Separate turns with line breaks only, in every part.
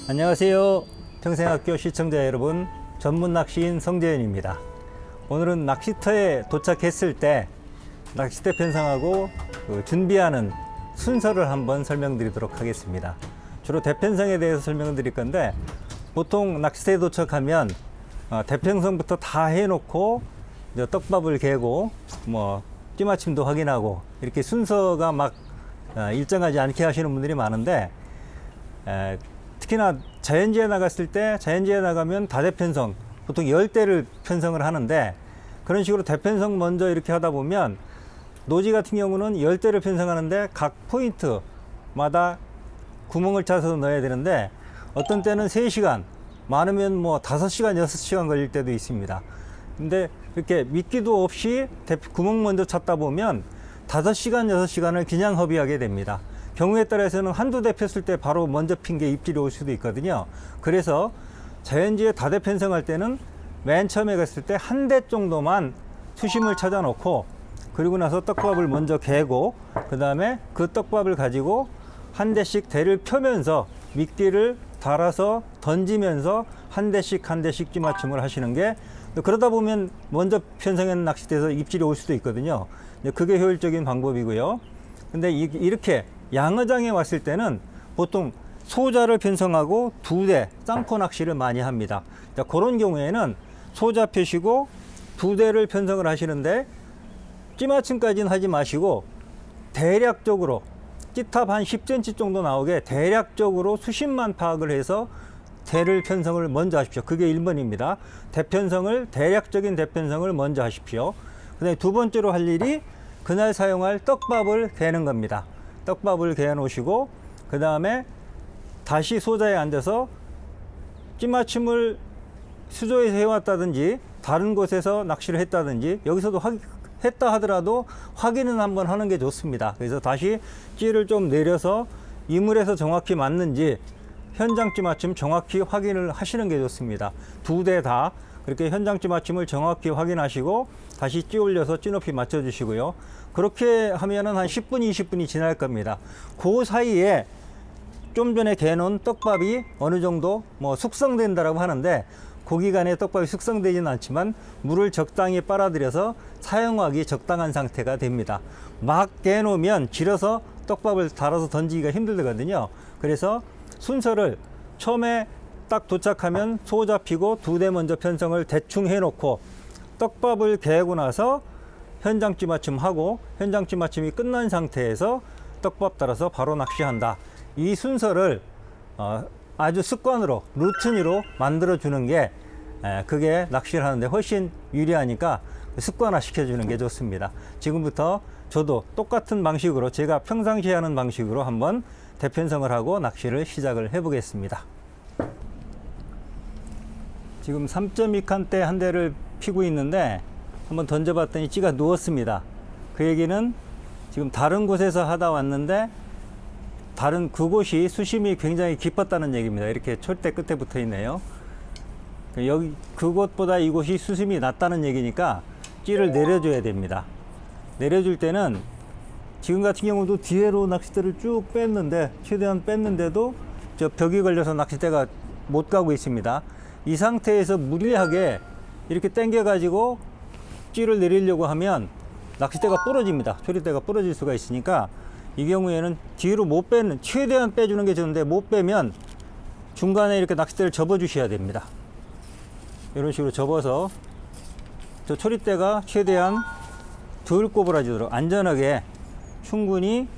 안녕하세요. 평생학교 시청자 여러분, 전문 낚시인 성재현입니다. 오늘은 낚시터에 도착했을 때 낚싯대 편성하고 준비하는 순서를 한번 설명드리도록 하겠습니다. 주로 대편성에 대해서 설명드릴 건데, 보통 낚싯대에 도착하면 대편성부터 다 해놓고 이제 떡밥을 개고 찌마침도 확인하고 이렇게 순서가 막 일정하지 않게 하시는 분들이 많은데, 특히나 자연지에 나갔을 때, 자연지에 나가면 다대편성, 보통 10대를 편성을 하는데, 그런 식으로 대편성 먼저 이렇게 하다 보면 노지 같은 경우는 10대를 편성하는데 각 포인트마다 구멍을 짜서 넣어야 되는데, 어떤 때는 3시간, 많으면 5시간, 6시간 걸릴 때도 있습니다. 근데 이렇게 미끼도 없이 구멍 먼저 찾다 보면 5시간, 6시간을 그냥 허비하게 됩니다. 경우에 따라서는 한두 대 폈을 때 바로 먼저 핀 게 입질이 올 수도 있거든요. 그래서 자연지에 다대 편성할 때는 맨 처음에 갔을 때 한 대 정도만 수심을 찾아 놓고, 그리고 나서 떡밥을 먼저 개고, 그 다음에 그 떡밥을 가지고 한 대씩 대를 펴면서 미끼를 달아서 던지면서 한 대씩 한 대씩 찌맞춤을 하시는 게, 그러다 보면 먼저 편성한 낚싯대에서 입질이 올 수도 있거든요. 그게 효율적인 방법이고요. 근데 이렇게 양어장에 왔을 때는 보통 소자를 편성하고 2대 쌍코 낚시를 많이 합니다. 그런 경우에는 소자 펴시고 2대를 편성을 하시는데, 찌맞춤까지는 하지 마시고 대략적으로 찌탑 한 10cm 정도 나오게 대략적으로 수심만 파악을 해서 대를 편성을 먼저 하십시오. 그게 1번입니다. 대략적인 대편성을 먼저 하십시오. 그 다음에 두 번째로 할 일이 그날 사용할 떡밥을 개는 겁니다. 떡밥을 개어 놓으시고, 그 다음에 다시 소자에 앉아서 찌맞춤을 수조에서 해왔다든지 다른 곳에서 낚시를 했다든지, 여기서도 했다 하더라도 확인은 한번 하는 게 좋습니다. 그래서 다시 찌를 좀 내려서 이물에서 정확히 맞는지 현장 찌맞춤 정확히 확인을 하시는 게 좋습니다. 2대 다 그렇게 현장 찌맞춤을 정확히 확인하시고 다시 찌 올려서 찌 높이 맞춰 주시고요. 그렇게 하면은 한 10분, 20분이 지날 겁니다. 그 사이에 좀 전에 개놓은 떡밥이 어느 정도 숙성된다라고 하는데, 그 기간에 떡밥이 숙성되지는 않지만 물을 적당히 빨아들여서 사용하기 적당한 상태가 됩니다. 막 개놓으면 질어서 떡밥을 달아서 던지기가 힘들거든요. 그래서 순서를 처음에 딱 도착하면 소 잡히고 2대 먼저 편성을 대충 해놓고, 떡밥을 개고 나서 현장 찌맞춤 하고, 현장 찌맞춤이 끝난 상태에서 떡밥 달아서 바로 낚시한다. 이 순서를 아주 습관으로, 루틴으로 만들어 주는 게 그게 낚시를 하는데 훨씬 유리하니까 습관화 시켜주는 게 좋습니다. 지금부터 저도 똑같은 방식으로, 제가 평상시에 하는 방식으로 한번 대편성을 하고 낚시를 시작을 해 보겠습니다. 지금 3.2칸대 한 대를 피고 있는데, 한번 던져봤더니 찌가 누웠습니다. 그 얘기는 지금 다른 곳에서 하다 왔는데 그곳이 수심이 굉장히 깊었다는 얘기입니다. 이렇게 철대 끝에 붙어 있네요. 그곳보다 이곳이 수심이 낮다는 얘기니까 찌를 내려줘야 됩니다. 내려줄 때는 지금 같은 경우도 뒤로 낚싯대를 쭉 뺐는데, 최대한 뺐는데도 저 벽이 걸려서 낚싯대가 못 가고 있습니다. 이 상태에서 무리하게 이렇게 당겨 가지고 찌를 내리려고 하면 낚싯대가 부러집니다. 초리대가 부러질 수가 있으니까, 이 경우에는 뒤로 못 빼는, 최대한 빼주는 게 좋은데 못 빼면 중간에 이렇게 낚싯대를 접어 주셔야 됩니다. 이런 식으로 접어서 저 초리대가 최대한 덜 꼬부라지도록 안전하게 충분히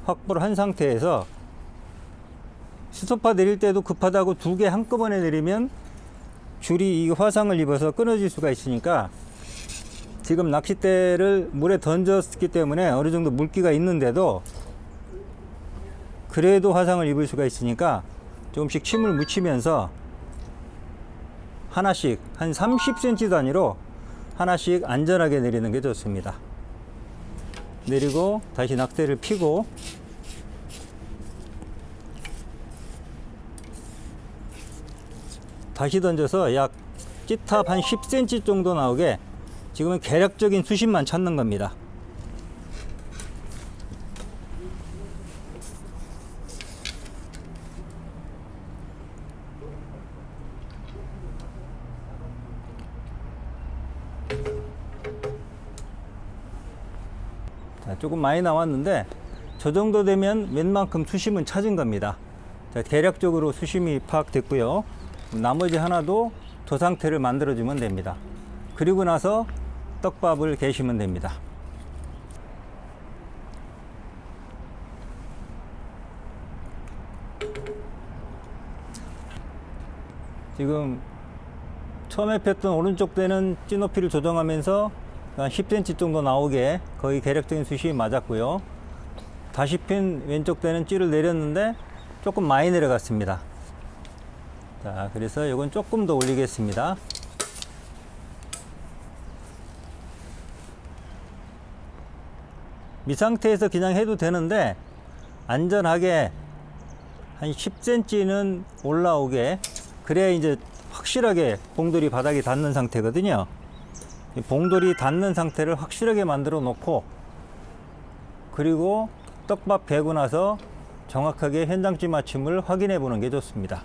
확보를 한 상태에서, 스토파 내릴 때도 급하다고 2개 한꺼번에 내리면 줄이 이 화상을 입어서 끊어질 수가 있으니까, 지금 낚싯대를 물에 던졌기 때문에 어느 정도 물기가 있는데도 그래도 화상을 입을 수가 있으니까 조금씩 침을 묻히면서 하나씩 한 30cm 단위로 하나씩 안전하게 내리는 게 좋습니다. 내리고 다시 낚싯대를 피고, 다시 던져서 약 찌탑 한 10cm 정도 나오게, 지금은 계략적인 수심만 찾는 겁니다. 자, 조금 많이 나왔는데 저 정도 되면 웬만큼 수심은 찾은 겁니다. 자, 대략적으로 수심이 파악됐고요. 나머지 하나도 저 상태를 만들어 주면 됩니다. 그리고 나서 떡밥을 개시면 됩니다. 지금 처음에 폈던 오른쪽 대는 찌 높이를 조정하면서 한 10cm 정도 나오게 거의 계략적인 수심이 맞았고요. 다시 핀 왼쪽 대는 찌를 내렸는데 조금 많이 내려갔습니다. 자, 그래서 이건 조금 더 올리겠습니다. 이 상태에서 그냥 해도 되는데 안전하게 한 10cm는 올라오게, 그래야 이제 확실하게 봉돌이 바닥에 닿는 상태거든요. 이 봉돌이 닿는 상태를 확실하게 만들어 놓고, 그리고 떡밥 개고 나서 정확하게 현장지 맞춤을 확인해 보는 게 좋습니다.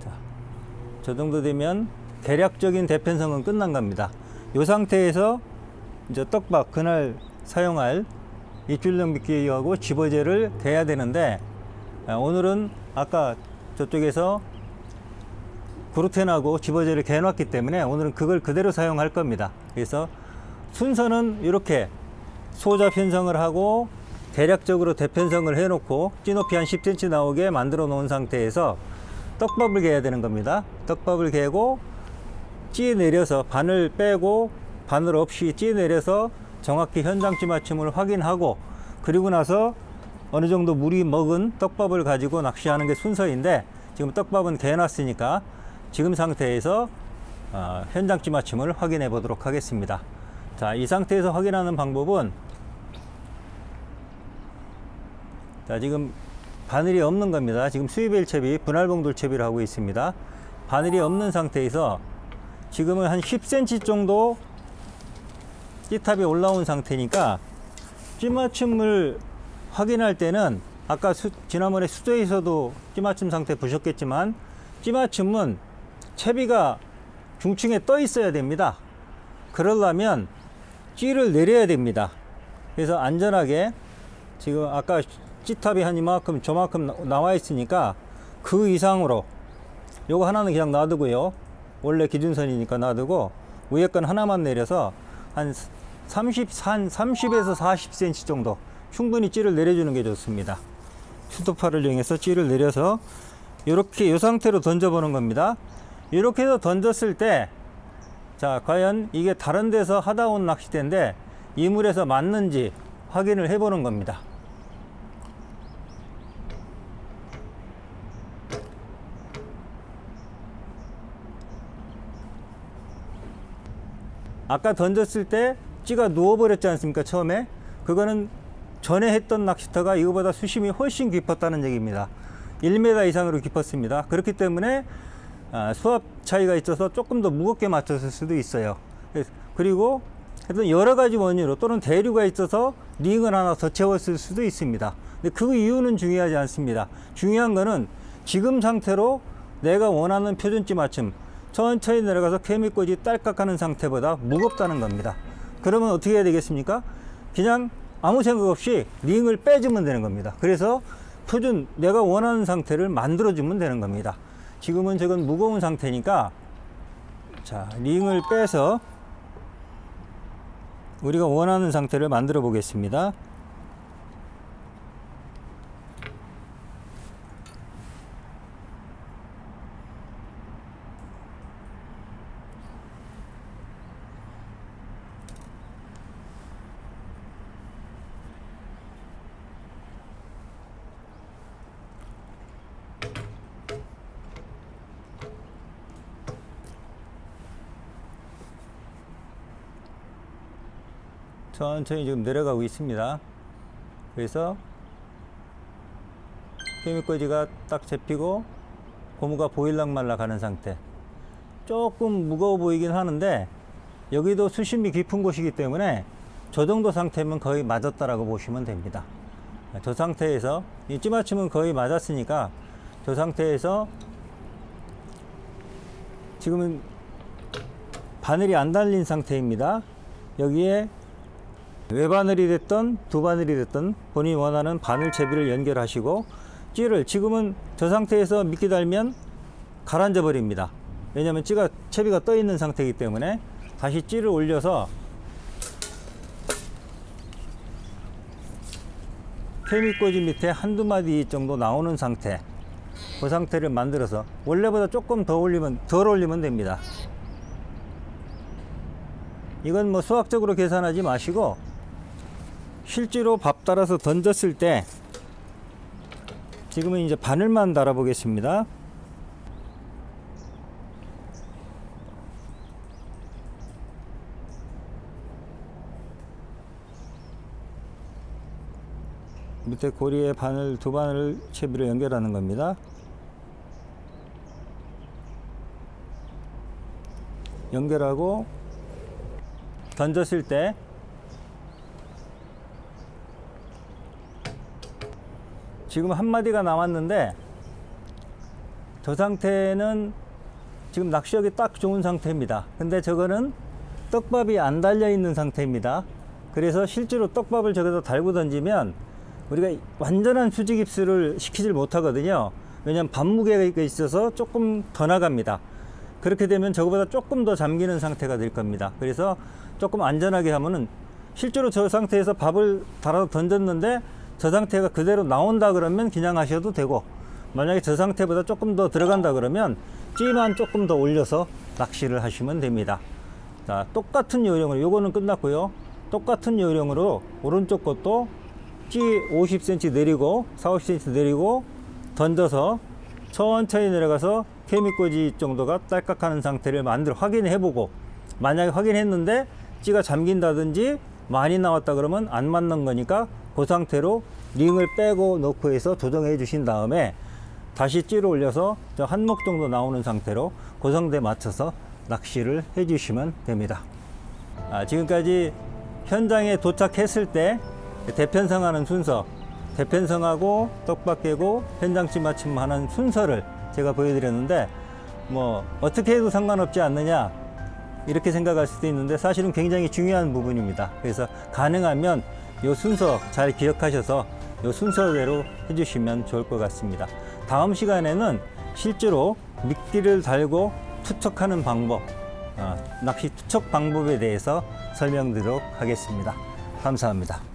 자, 저 정도 되면 대략적인 대편성은 끝난 겁니다. 이 상태에서 이제 떡밥 그날 사용할 입출력 미끼하고 집어제를 대야 되는데, 오늘은 아까 저쪽에서 그루텐하고 집어제를 개놨기 때문에 오늘은 그걸 그대로 사용할 겁니다. 그래서 순서는 이렇게 소자 편성을 하고 대략적으로 대편성을 해놓고 찌높이 한 10cm 나오게 만들어 놓은 상태에서 떡밥을 개야 되는 겁니다. 떡밥을 개고 찌 내려서 바늘 빼고 바늘 없이 찌 내려서 정확히 현장지 맞춤을 확인하고, 그리고 나서 어느 정도 물이 먹은 떡밥을 가지고 낚시하는 게 순서인데, 지금 떡밥은 개놨으니까 지금 상태에서 현장지 맞춤을 확인해 보도록 하겠습니다. 자, 이 상태에서 확인하는 방법은, 자, 지금 바늘이 없는 겁니다. 지금 수입일 채비, 분할봉돌 채비를 하고 있습니다. 바늘이 없는 상태에서 지금은 한 10cm 정도 찌탑이 올라온 상태니까 찌맞춤을 확인할 때는 아까 지난번에 수조에서도 찌맞춤 상태 보셨겠지만, 찌맞춤은 채비가 중층에 떠 있어야 됩니다. 그러려면 찌를 내려야 됩니다. 그래서 안전하게 지금 아까 찌탑이 한 이만큼 저만큼 나와 있으니까 그 이상으로 요거 하나는 그냥 놔두고요. 원래 기준선이니까 놔두고 위에 건 하나만 내려서 한 30에서 40cm 정도 충분히 찌를 내려주는 게 좋습니다. 수도파를 이용해서 찌를 내려서 이렇게 이 상태로 던져보는 겁니다. 이렇게 해서 던졌을 때, 자, 과연 이게 다른 데서 하다 온 낚싯대인데 이 물에서 맞는지 확인을 해보는 겁니다. 아까 던졌을 때 찌가 누워버렸지 않습니까? 처음에 그거는 전에 했던 낚시터가 이거보다 수심이 훨씬 깊었다는 얘기입니다. 1m 이상으로 깊었습니다. 그렇기 때문에 수압 차이가 있어서 조금 더 무겁게 맞췄을 수도 있어요. 그리고 하여튼 여러 가지 원인으로 또는 대류가 있어서 링을 하나 더 채웠을 수도 있습니다. 근데 그 이유는 중요하지 않습니다. 중요한 거는 지금 상태로 내가 원하는 표준찌 맞춤, 천천히 내려가서 케미꽂이 딸깍 하는 상태보다 무겁다는 겁니다. 그러면 어떻게 해야 되겠습니까? 그냥 아무 생각 없이 링을 빼주면 되는 겁니다. 그래서 표준 내가 원하는 상태를 만들어주면 되는 겁니다. 지금은 저건 무거운 상태니까, 자, 링을 빼서 우리가 원하는 상태를 만들어 보겠습니다. 천천히 지금 내려가고 있습니다. 그래서 케미꽂이가 딱 잡히고 고무가 보일락말락 하는 상태. 조금 무거워 보이긴 하는데 여기도 수심이 깊은 곳이기 때문에 저 정도 상태면 거의 맞았다라고 보시면 됩니다. 저 상태에서 이 찌맞춤은 거의 맞았으니까 저 상태에서 지금은 바늘이 안 달린 상태입니다. 여기에 외바늘이 됐든 두 바늘이 됐든 본인이 원하는 바늘 채비를 연결하시고 찌를 지금은 저 상태에서 미끼 달면 가라앉아 버립니다. 왜냐하면 채비가 떠 있는 상태이기 때문에 다시 찌를 올려서 케미꽂이 밑에 한두 마디 정도 나오는 상태, 그 상태를 만들어서 원래보다 조금 덜 올리면 됩니다. 이건 뭐 수학적으로 계산하지 마시고 실제로 밥 달아서 던졌을 때 지금은 이제 바늘만 달아 보겠습니다. 밑에 고리에 두 바늘 채비를 연결하는 겁니다. 연결하고 던졌을 때 지금 한 마디가 남았는데 저 상태는 지금 낚시하기 딱 좋은 상태입니다. 근데 저거는 떡밥이 안 달려 있는 상태입니다. 그래서 실제로 떡밥을 저기다 달고 던지면 우리가 완전한 수직 입수를 시키질 못하거든요. 왜냐하면 반무게가 있어서 조금 더 나갑니다. 그렇게 되면 저거보다 조금 더 잠기는 상태가 될 겁니다. 그래서 조금 안전하게 하면은 실제로 저 상태에서 밥을 달아서 던졌는데 저 상태가 그대로 나온다 그러면 그냥 하셔도 되고, 만약에 저 상태보다 조금 더 들어간다 그러면 찌만 조금 더 올려서 낚시를 하시면 됩니다. 자, 똑같은 요령으로 요거는 끝났고요. 똑같은 요령으로 오른쪽 것도 찌 50cm 내리고 40cm 내리고 던져서 천천히 내려가서 케미꽂이 정도가 딸깍하는 상태를 확인해 보고, 만약에 확인했는데 찌가 잠긴다든지 많이 나왔다 그러면 안 맞는 거니까 그 상태로 링을 빼고 넣고 해서 조정해 주신 다음에 다시 찌를 올려서 저 한목 정도 나오는 상태로 고정대에 맞춰서 낚시를 해 주시면 됩니다. 지금까지 현장에 도착했을 때 대편성하는 순서, 대편성하고 떡밥 깨고 현장치 맞춤하는 순서를 제가 보여드렸는데, 뭐 어떻게 해도 상관없지 않느냐 이렇게 생각할 수도 있는데 사실은 굉장히 중요한 부분입니다. 그래서 가능하면 이 순서 잘 기억하셔서 이 순서대로 해주시면 좋을 것 같습니다. 다음 시간에는 실제로 미끼를 달고 투척하는 방법, 낚시 투척 방법에 대해서 설명드리도록 하겠습니다. 감사합니다.